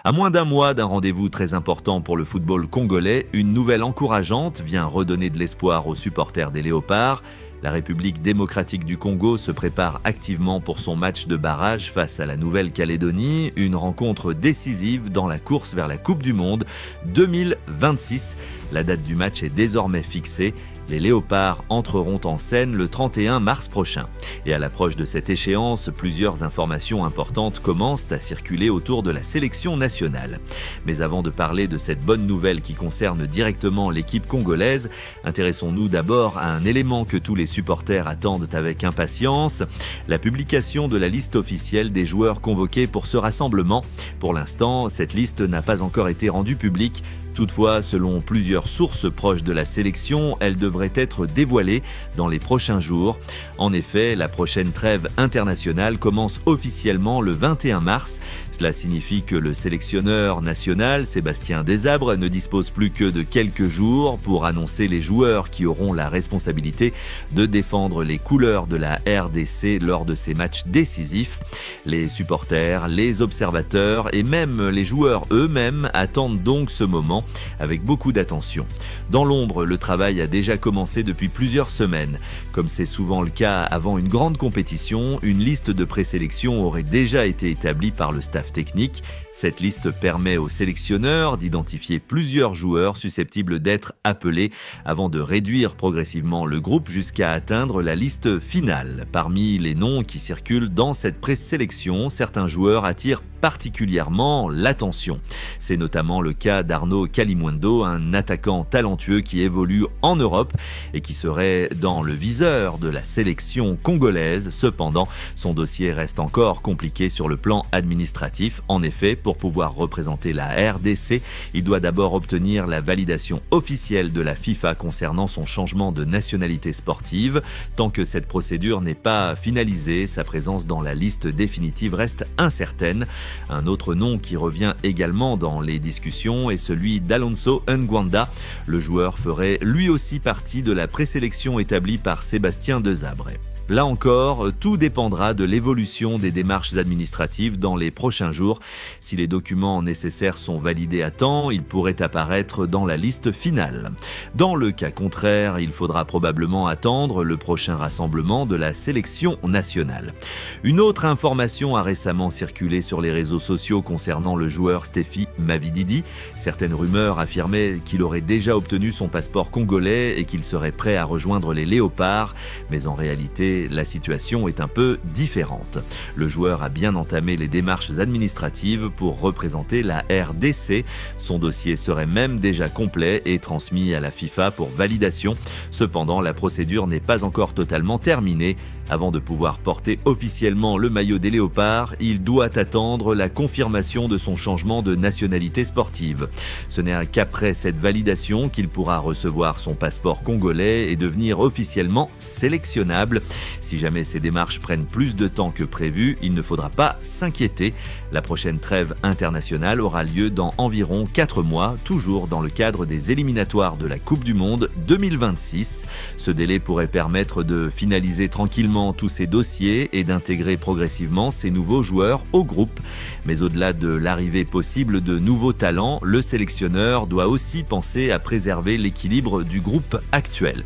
À moins d'un mois d'un rendez-vous très important pour le football congolais, une nouvelle encourageante vient redonner de l'espoir aux supporters des Léopards. La République démocratique du Congo se prépare activement pour son match de barrage face à la Nouvelle-Calédonie, une rencontre décisive dans la course vers la Coupe du Monde 2026. La date du match est désormais fixée. Les Léopards entreront en scène le 31 mars prochain. Et à l'approche de cette échéance, plusieurs informations importantes commencent à circuler autour de la sélection nationale. Mais avant de parler de cette bonne nouvelle qui concerne directement l'équipe congolaise, intéressons-nous d'abord à un élément que tous les supporters attendent avec impatience, la publication de la liste officielle des joueurs convoqués pour ce rassemblement. Pour l'instant, cette liste n'a pas encore été rendue publique. Toutefois, selon plusieurs sources proches de la sélection, elle devrait être dévoilée dans les prochains jours. En effet, la prochaine trêve internationale commence officiellement le 21 mars. Cela signifie que le sélectionneur national, Sébastien Desabre, ne dispose plus que de quelques jours pour annoncer les joueurs qui auront la responsabilité de défendre les couleurs de la RDC lors de ces matchs décisifs. Les supporters, les observateurs et même les joueurs eux-mêmes attendent donc ce moment avec beaucoup d'attention. Dans l'ombre, le travail a déjà commencé depuis plusieurs semaines. Comme c'est souvent le cas avant une grande compétition, une liste de présélection aurait déjà été établie par le staff technique. Cette liste permet aux sélectionneurs d'identifier plusieurs joueurs susceptibles d'être appelés avant de réduire progressivement le groupe jusqu'à atteindre la liste finale. Parmi les noms qui circulent dans cette présélection, certains joueurs attirent particulièrement l'attention. C'est notamment le cas d'Arnaud Kalimundo, un attaquant talentueux qui évolue en Europe et qui serait dans le viseur de la sélection congolaise. Cependant, son dossier reste encore compliqué sur le plan administratif. En effet, pour pouvoir représenter la RDC, il doit d'abord obtenir la validation officielle de la FIFA concernant son changement de nationalité sportive. Tant que cette procédure n'est pas finalisée, sa présence dans la liste définitive reste incertaine. Un autre nom qui revient également dans les discussions est celui d'Alonso Ngwanda. Le joueur ferait lui aussi partie de la présélection établie par Sébastien Desabre. Là encore, tout dépendra de l'évolution des démarches administratives dans les prochains jours. Si les documents nécessaires sont validés à temps, ils pourraient apparaître dans la liste finale. Dans le cas contraire, il faudra probablement attendre le prochain rassemblement de la sélection nationale. Une autre information a récemment circulé sur les réseaux sociaux concernant le joueur Stephy Mavididi. Certaines rumeurs affirmaient qu'il aurait déjà obtenu son passeport congolais et qu'il serait prêt à rejoindre les Léopards, mais en réalité, la situation est un peu différente. Le joueur a bien entamé les démarches administratives pour représenter la RDC. Son dossier serait même déjà complet et transmis à la FIFA pour validation. Cependant, la procédure n'est pas encore totalement terminée. Avant de pouvoir porter officiellement le maillot des Léopards, il doit attendre la confirmation de son changement de nationalité sportive. Ce n'est qu'après cette validation qu'il pourra recevoir son passeport congolais et devenir officiellement sélectionnable. Si jamais ces démarches prennent plus de temps que prévu, il ne faudra pas s'inquiéter. La prochaine trêve internationale aura lieu dans environ 4 mois, toujours dans le cadre des éliminatoires de la Coupe du Monde 2026. Ce délai pourrait permettre de finaliser tranquillement tous ces dossiers et d'intégrer progressivement ces nouveaux joueurs au groupe. Mais au-delà de l'arrivée possible de nouveaux talents, le sélectionneur doit aussi penser à préserver l'équilibre du groupe actuel.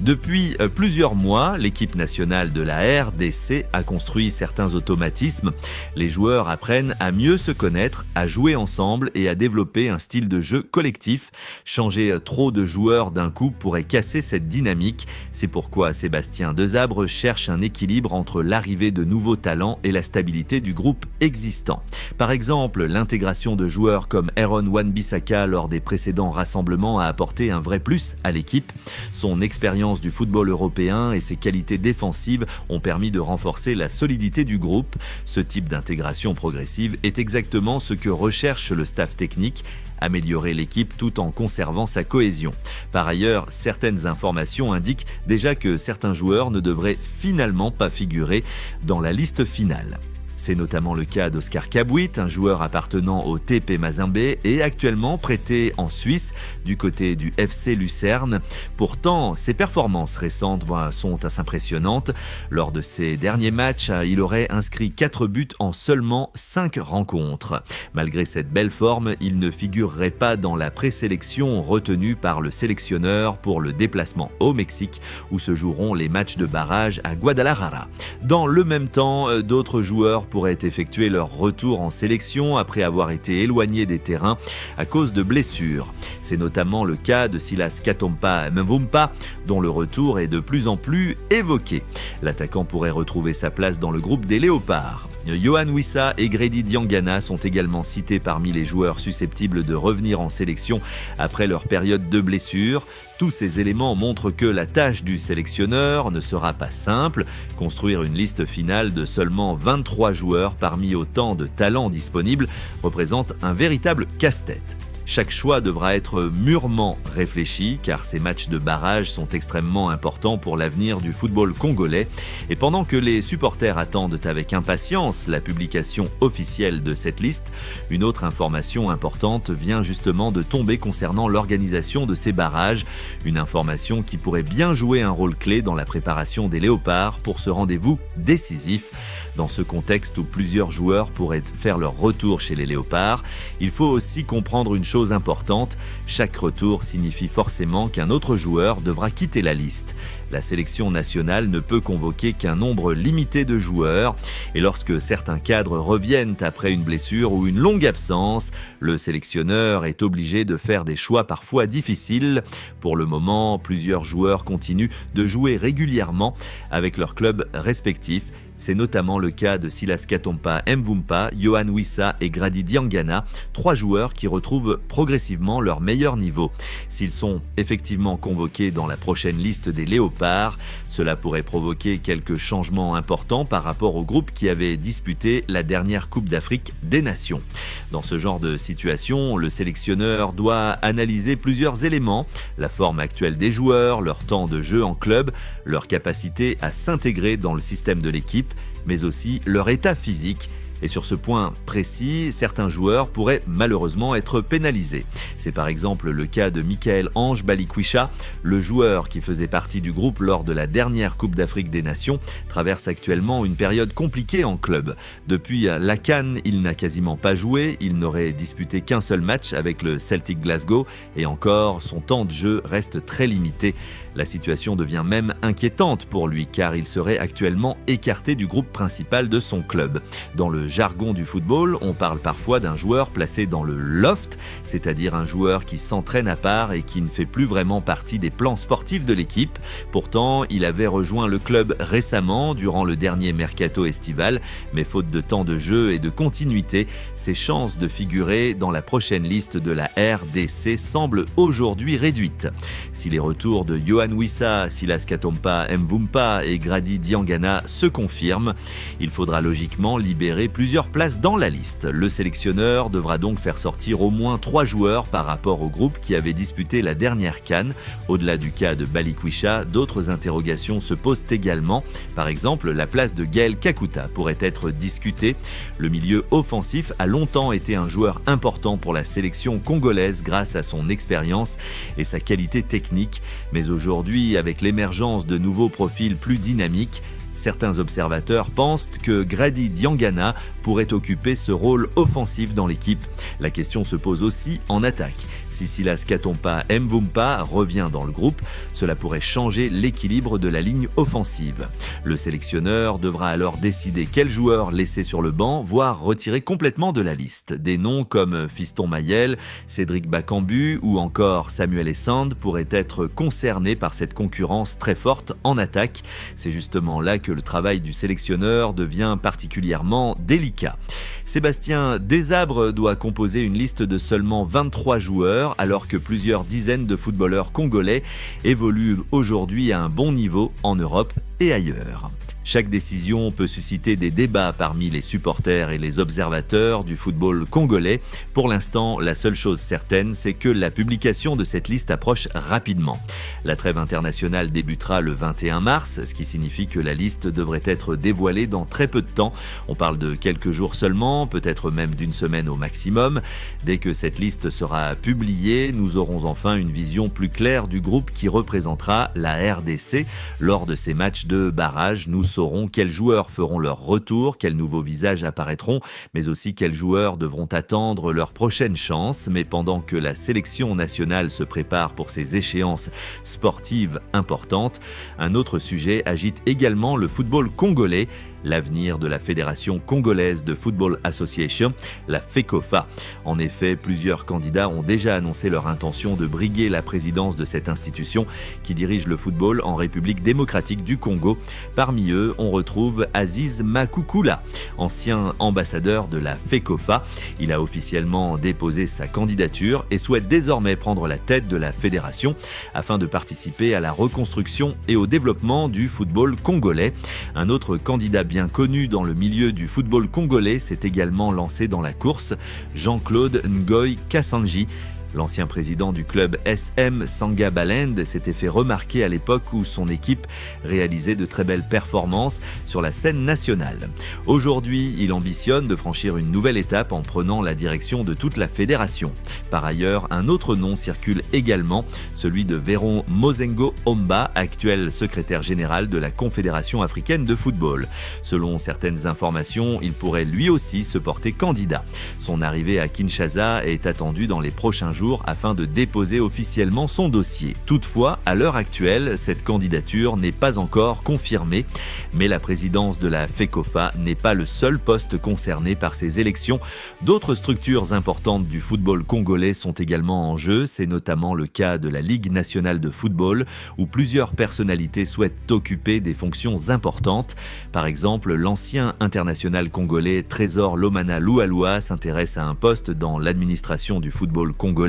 Depuis plusieurs mois, l'équipe nationale de la RDC a construit certains automatismes. Les joueurs apprennent à mieux se connaître, à jouer ensemble et à développer un style de jeu collectif. Changer trop de joueurs d'un coup pourrait casser cette dynamique. C'est pourquoi Sébastien Desabre cherche un équilibre entre l'arrivée de nouveaux talents et la stabilité du groupe existant. Par exemple, l'intégration de joueurs comme Aaron Wan-Bissaka lors des précédents rassemblements a apporté un vrai plus à l'équipe. Son expérience du football européen et ses qualités défensives ont permis de renforcer la solidité du groupe. Ce type d'intégration progressive est exactement ce que recherche le staff technique, améliorer l'équipe tout en conservant sa cohésion. Par ailleurs, certaines informations indiquent déjà que certains joueurs ne devraient finalement pas figurer dans la liste finale. C'est notamment le cas d'Oscar Kabouit, un joueur appartenant au TP Mazembe et actuellement prêté en Suisse du côté du FC Lucerne. Pourtant, ses performances récentes sont assez impressionnantes. Lors de ses derniers matchs, il aurait inscrit 4 buts en seulement 5 rencontres. Malgré cette belle forme, il ne figurerait pas dans la présélection retenue par le sélectionneur pour le déplacement au Mexique où se joueront les matchs de barrage à Guadalajara. Dans le même temps, d'autres joueurs pourraient effectuer leur retour en sélection après avoir été éloignés des terrains à cause de blessures. C'est notamment le cas de Silas Katompa Mvumpa, dont le retour est de plus en plus évoqué. L'attaquant pourrait retrouver sa place dans le groupe des Léopards. Yohan Wissa et Grady Diangana sont également cités parmi les joueurs susceptibles de revenir en sélection après leur période de blessure. Tous ces éléments montrent que la tâche du sélectionneur ne sera pas simple. Construire une liste finale de seulement 23 joueurs parmi autant de talents disponibles représente un véritable casse-tête. Chaque choix devra être mûrement réfléchi car ces matchs de barrage sont extrêmement importants pour l'avenir du football congolais. Et pendant que les supporters attendent avec impatience la publication officielle de cette liste, une autre information importante vient justement de tomber concernant l'organisation de ces barrages. Une information qui pourrait bien jouer un rôle clé dans la préparation des Léopards pour ce rendez-vous décisif. Dans ce contexte où plusieurs joueurs pourraient faire leur retour chez les Léopards, il faut aussi comprendre une chose importante, chaque retour signifie forcément qu'un autre joueur devra quitter la liste. La sélection nationale ne peut convoquer qu'un nombre limité de joueurs et lorsque certains cadres reviennent après une blessure ou une longue absence, le sélectionneur est obligé de faire des choix parfois difficiles. Pour le moment, plusieurs joueurs continuent de jouer régulièrement avec leurs clubs respectifs. C'est notamment le cas de Silas Katompa Mvumpa, Yohan Wissa et Grady Diangana, 3 joueurs qui retrouvent progressivement leur meilleur niveau. S'ils sont effectivement convoqués dans la prochaine liste des Léopards, cela pourrait provoquer quelques changements importants par rapport au groupe qui avait disputé la dernière Coupe d'Afrique des Nations. Dans ce genre de situation, le sélectionneur doit analyser plusieurs éléments, la forme actuelle des joueurs, leur temps de jeu en club, leur capacité à s'intégrer dans le système de l'équipe, mais aussi leur état physique. Et sur ce point précis, certains joueurs pourraient malheureusement être pénalisés. C'est par exemple le cas de Michael Ange Balikwisha, le joueur qui faisait partie du groupe lors de la dernière Coupe d'Afrique des Nations, traverse actuellement une période compliquée en club. Depuis la CAN, il n'a quasiment pas joué, il n'aurait disputé qu'un seul match avec le Celtic Glasgow et encore, son temps de jeu reste très limité. La situation devient même inquiétante pour lui car il serait actuellement écarté du groupe principal de son club. Dans le jargon du football, on parle parfois d'un joueur placé dans le loft, c'est-à-dire un joueur qui s'entraîne à part et qui ne fait plus vraiment partie des plans sportifs de l'équipe. Pourtant, il avait rejoint le club récemment durant le dernier mercato estival, mais faute de temps de jeu et de continuité, ses chances de figurer dans la prochaine liste de la RDC semblent aujourd'hui réduites. Si les retours de Yohan Wissa, Silas Katompa Mvumpa et Grady Diangana se confirment, il faudra logiquement libérer plusieurs places dans la liste. Le sélectionneur devra donc faire sortir au moins 3 joueurs par rapport au groupe qui avait disputé la dernière CAN. Au-delà du cas de Balikwisha, d'autres interrogations se posent également. Par exemple, la place de Gaël Kakuta pourrait être discutée. Le milieu offensif a longtemps été un joueur important pour la sélection congolaise grâce à son expérience et sa qualité technique, mais aujourd'hui, avec l'émergence de nouveaux profils plus dynamiques, certains observateurs pensent que Grady Diangana pourrait occuper ce rôle offensif dans l'équipe. La question se pose aussi en attaque. Si Silas Katompa Mvumpa revient dans le groupe, cela pourrait changer l'équilibre de la ligne offensive. Le sélectionneur devra alors décider quel joueur laisser sur le banc, voire retirer complètement de la liste. Des noms comme Fiston Mayel, Cédric Bakambu ou encore Samuel Essand pourraient être concernés par cette concurrence très forte en attaque. C'est justement là que le travail du sélectionneur devient particulièrement délicat. Sébastien Desabre doit composer une liste de seulement 23 joueurs alors que plusieurs dizaines de footballeurs congolais évoluent aujourd'hui à un bon niveau en Europe et ailleurs. Chaque décision peut susciter des débats parmi les supporters et les observateurs du football congolais. Pour l'instant, la seule chose certaine, c'est que la publication de cette liste approche rapidement. La trêve internationale débutera le 21 mars, ce qui signifie que la liste devrait être dévoilée dans très peu de temps. On parle de quelques jours seulement, peut-être même d'une semaine au maximum. Dès que cette liste sera publiée, nous aurons enfin une vision plus claire du groupe qui représentera la RDC. Lors de ces matchs de barrage, nous saurons quels joueurs feront leur retour, quels nouveaux visages apparaîtront, mais aussi quels joueurs devront attendre leur prochaine chance. Mais pendant que la sélection nationale se prépare pour ces échéances sportives importantes, un autre sujet agite également le football congolais, l'avenir de la Fédération congolaise de Football Association, la FECOFA. En effet, plusieurs candidats ont déjà annoncé leur intention de briguer la présidence de cette institution qui dirige le football en République démocratique du Congo. Parmi eux, on retrouve Aziz Makukula, ancien ambassadeur de la FECOFA. Il a officiellement déposé sa candidature et souhaite désormais prendre la tête de la fédération afin de participer à la reconstruction et au développement du football congolais. Un autre candidat bien connu dans le milieu du football congolais s'est également lancé dans la course, Jean-Claude Ngoy Kassanji. L'ancien président du club SM Sanga Balend s'était fait remarquer à l'époque où son équipe réalisait de très belles performances sur la scène nationale. Aujourd'hui, il ambitionne de franchir une nouvelle étape en prenant la direction de toute la fédération. Par ailleurs, un autre nom circule également, celui de Véron Mozengo Omba, actuel secrétaire général de la Confédération africaine de football. Selon certaines informations, il pourrait lui aussi se porter candidat. Son arrivée à Kinshasa est attendue dans les prochains jours afin de déposer officiellement son dossier. Toutefois, à l'heure actuelle, cette candidature n'est pas encore confirmée, mais la présidence de la FECOFA n'est pas le seul poste concerné par ces élections. D'autres structures importantes du football congolais sont également en jeu, c'est notamment le cas de la Ligue nationale de football, où plusieurs personnalités souhaitent occuper des fonctions importantes. Par exemple, l'ancien international congolais Trésor Lomana Loualoua s'intéresse à un poste dans l'administration du football congolais.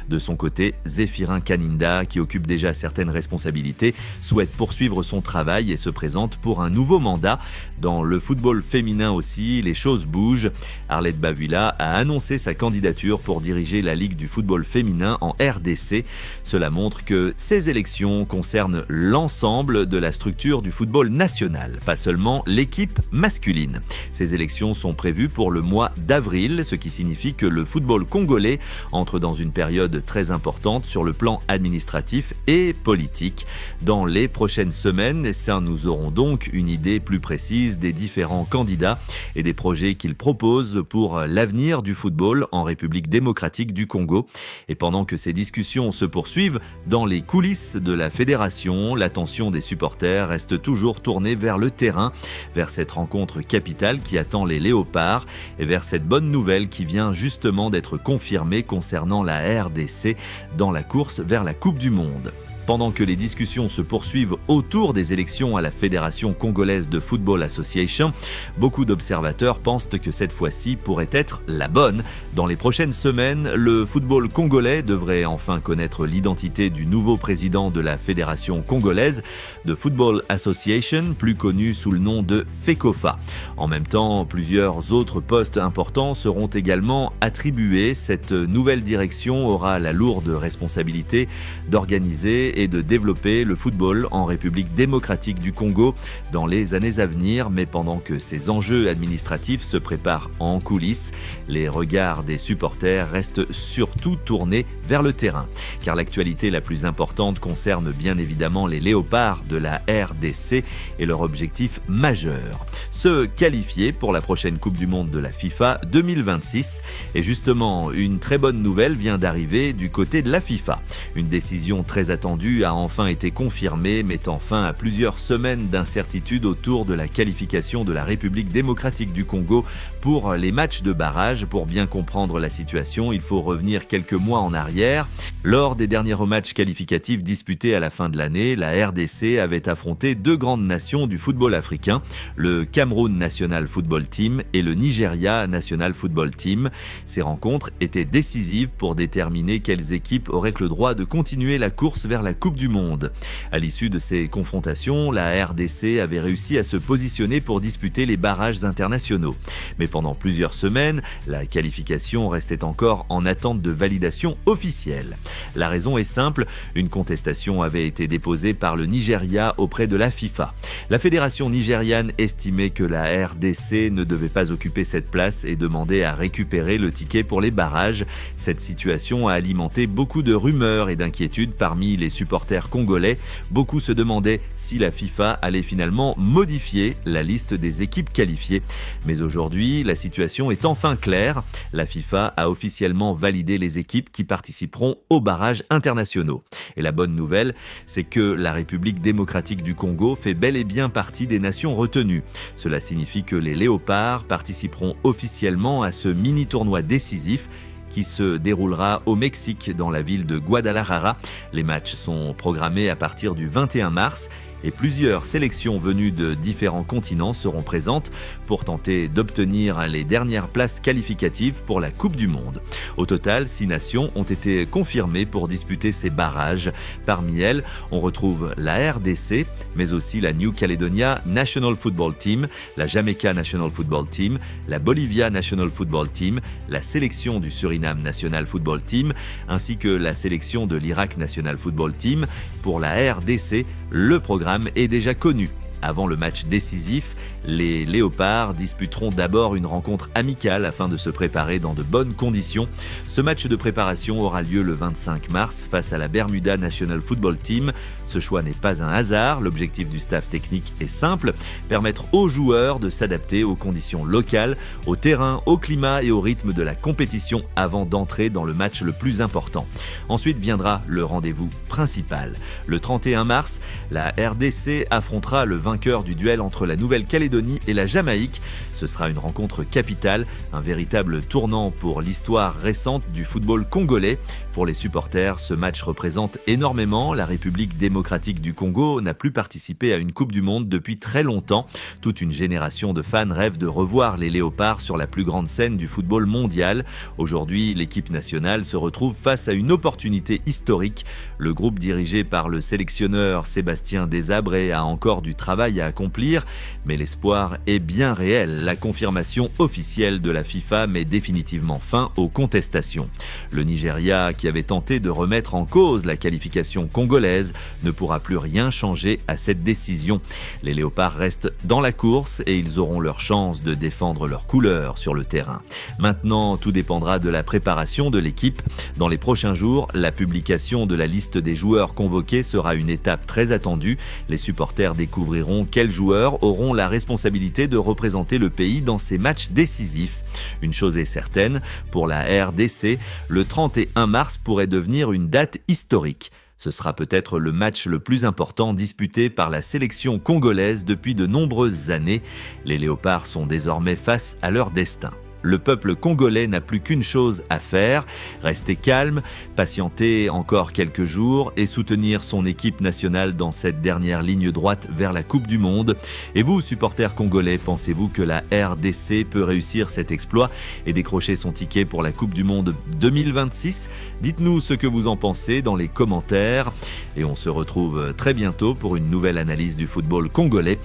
De son côté, Zéphirin Kaninda, qui occupe déjà certaines responsabilités, souhaite poursuivre son travail et se présente pour un nouveau mandat. Dans le football féminin aussi, les choses bougent. Arlette Bavula a annoncé sa candidature pour diriger la Ligue du football féminin en RDC. Cela montre que ces élections concernent l'ensemble de la structure du football national, pas seulement l'équipe masculine. Ces élections sont prévues pour le mois d'avril, ce qui signifie que le football congolais entre dans une période très importante sur le plan administratif et politique. Dans les prochaines semaines, nous aurons donc une idée plus précise des différents candidats et des projets qu'ils proposent pour l'avenir du football en République démocratique du Congo. Et pendant que ces discussions se poursuivent, dans les coulisses de la fédération, l'attention des supporters reste toujours tournée vers le terrain, vers cette rencontre capitale qui attend les Léopards et vers cette bonne nouvelle qui vient justement d'être confirmée concernant la RDC dans la course vers la Coupe du Monde. Pendant que les discussions se poursuivent autour des élections à la Fédération congolaise de Football Association, beaucoup d'observateurs pensent que cette fois-ci pourrait être la bonne. Dans les prochaines semaines, le football congolais devrait enfin connaître l'identité du nouveau président de la Fédération congolaise de Football Association, plus connu sous le nom de FECOFA. En même temps, plusieurs autres postes importants seront également attribués. Cette nouvelle direction aura la lourde responsabilité d'organiser et de développer le football en République démocratique du Congo dans les années à venir, mais pendant que ces enjeux administratifs se préparent en coulisses, les regards des supporters restent surtout tournés vers le terrain. Car l'actualité la plus importante concerne bien évidemment les Léopards de la RDC et leur objectif majeur: se qualifier pour la prochaine Coupe du Monde de la FIFA 2026. Et justement, une très bonne nouvelle vient d'arriver du côté de la FIFA. Une décision très attendue a enfin été confirmée, mettant fin à plusieurs semaines d'incertitude autour de la qualification de la République démocratique du Congo pour les matchs de barrage. Pour bien comprendre la situation, il faut revenir quelques mois en arrière. Lors des derniers matchs qualificatifs disputés à la fin de l'année, la RDC avait affronté deux grandes nations du football africain, le Cameroun National Football Team et le Nigeria National Football Team. Ces rencontres étaient décisives pour déterminer quelles équipes auraient le droit de continuer la course vers la la Coupe du Monde. À l'issue de ces confrontations, la RDC avait réussi à se positionner pour disputer les barrages internationaux. Mais pendant plusieurs semaines, la qualification restait encore en attente de validation officielle. La raison est simple, une contestation avait été déposée par le Nigeria auprès de la FIFA. La fédération nigériane estimait que la RDC ne devait pas occuper cette place et demandait à récupérer le ticket pour les barrages. Cette situation a alimenté beaucoup de rumeurs et d'inquiétudes parmi les supporters congolais. Beaucoup se demandaient si la FIFA allait finalement modifier la liste des équipes qualifiées. Mais aujourd'hui, la situation est enfin claire. La FIFA a officiellement validé les équipes qui participeront aux barrages internationaux. Et la bonne nouvelle, c'est que la République démocratique du Congo fait bel et bien partie des nations retenues. Cela signifie que les Léopards participeront officiellement à ce mini-tournoi décisif qui se déroulera au Mexique dans la ville de Guadalajara. Les matchs sont programmés à partir du 21 mars et plusieurs sélections venues de différents continents seront présentes pour tenter d'obtenir les dernières places qualificatives pour la Coupe du Monde. Au total, 6 nations ont été confirmées pour disputer ces barrages. Parmi elles, on retrouve la RDC, mais aussi la New Caledonia National Football Team, la Jamaica National Football Team, la Bolivia National Football Team, la sélection du Suriname National Football Team, ainsi que la sélection de l'Irak National Football Team. Pour la RDC, le programme est déjà connu. Avant le match décisif, les Léopards disputeront d'abord une rencontre amicale afin de se préparer dans de bonnes conditions. Ce match de préparation aura lieu le 25 mars face à la Bermuda National Football Team. Ce choix n'est pas un hasard, l'objectif du staff technique est simple, permettre aux joueurs de s'adapter aux conditions locales, au terrain, au climat et au rythme de la compétition avant d'entrer dans le match le plus important. Ensuite viendra le rendez-vous principal. Le 31 mars, la RDC affrontera le vainqueur du duel entre la Nouvelle-Calédonie et la Jamaïque. Ce sera une rencontre capitale, un véritable tournant pour l'histoire récente du football congolais. Pour les supporters, ce match représente énormément. La République démocratique du Congo n'a plus participé à une Coupe du Monde depuis très longtemps. Toute une génération de fans rêve de revoir les Léopards sur la plus grande scène du football mondial. Aujourd'hui, l'équipe nationale se retrouve face à une opportunité historique. Le groupe dirigé par le sélectionneur Sébastien Desabré a encore du travail à accomplir, mais l'espoir est bien réel. La confirmation officielle de la FIFA met définitivement fin aux contestations. Le Nigeria, qui avait tenté de remettre en cause la qualification congolaise, ne pourra plus rien changer à cette décision. Les Léopards restent dans la course et ils auront leur chance de défendre leurs couleurs sur le terrain. Maintenant, tout dépendra de la préparation de l'équipe. Dans les prochains jours, la publication de la liste des joueurs convoqués sera une étape très attendue. Les supporters découvriront quels joueurs auront la responsabilité de représenter le pays dans ces matchs décisifs. Une chose est certaine, pour la RDC, le 31 mars pourrait devenir une date historique. Ce sera peut-être le match le plus important disputé par la sélection congolaise depuis de nombreuses années. Les Léopards sont désormais face à leur destin. Le peuple congolais n'a plus qu'une chose à faire, rester calme, patienter encore quelques jours et soutenir son équipe nationale dans cette dernière ligne droite vers la Coupe du Monde. Et vous, supporters congolais, pensez-vous que la RDC peut réussir cet exploit et décrocher son ticket pour la Coupe du Monde 2026 ? Dites-nous ce que vous en pensez dans les commentaires et on se retrouve très bientôt pour une nouvelle analyse du football congolais.